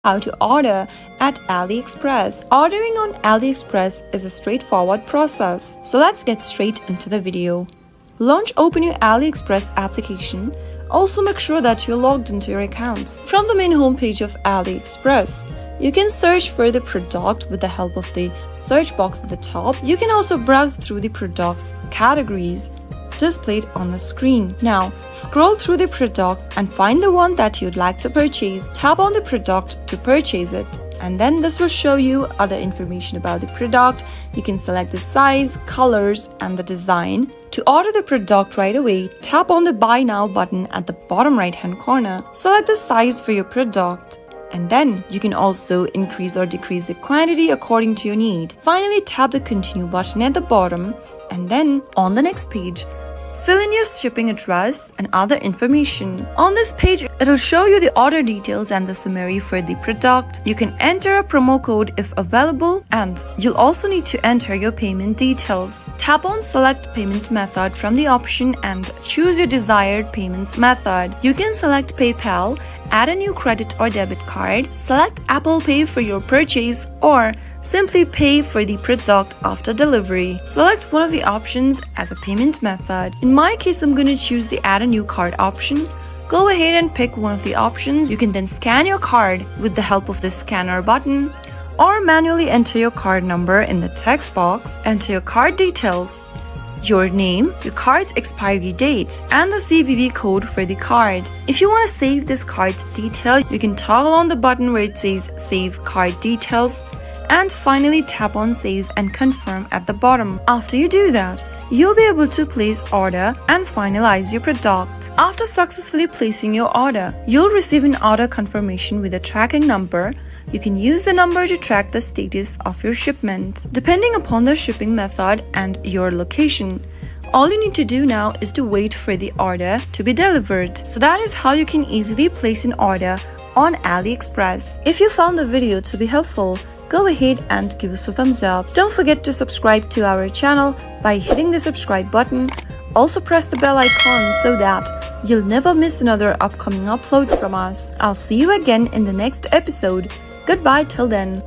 how to order at AliExpress. Ordering on AliExpress is a straightforward process. So let's get straight into the video. Open your AliExpress application. Also make sure that you're logged into your account. From the main homepage of AliExpress, you can search for the product with the help of the search box at the top. You can also browse through the product's categories displayed on the screen. Now, scroll through the product and find the one that you'd like to purchase. Tap on the product to purchase it, and then this will show you other information about the product. You can select the size, colors, and the design. To order the product right away, tap on the Buy Now button at the bottom right-hand corner. Select the size for your product, and then you can also increase or decrease the quantity according to your need. Finally, tap the Continue button at the bottom, and then on the next page, fill in your shipping address and other information. On this page, it'll show you the order details and the summary for the product. You can enter a promo code if available, and you'll also need to enter your payment details. Tap on Select Payment Method from the option and choose your desired payments method. You can select PayPal, add a new credit or debit card, select Apple Pay for your purchase, or simply pay for the product after delivery. Select one of the options as a payment method. In my case, I'm going to choose the Add a New Card option. Go ahead and pick one of the options. You can then scan your card with the help of the scanner button, or manually enter your card number in the text box. Enter your card details, your name, your card's expiry date, and the CVV code for the card. If you want to save this card's detail, you can toggle on the button where it says Save Card Details, and finally tap on Save and Confirm at the bottom. After you do that, you'll be able to place order and finalize your product. After successfully placing your order, you'll receive an order confirmation with a tracking number. You can use the number to track the status of your shipment. Depending upon the shipping method and your location, all you need to do now is to wait for the order to be delivered. So that is how you can easily place an order on AliExpress. If you found the video to be helpful, go ahead and give us a thumbs up. Don't forget to subscribe to our channel by hitting the subscribe button. Also press the bell icon so that you'll never miss another upcoming upload from us. I'll see you again in the next episode. Goodbye till then.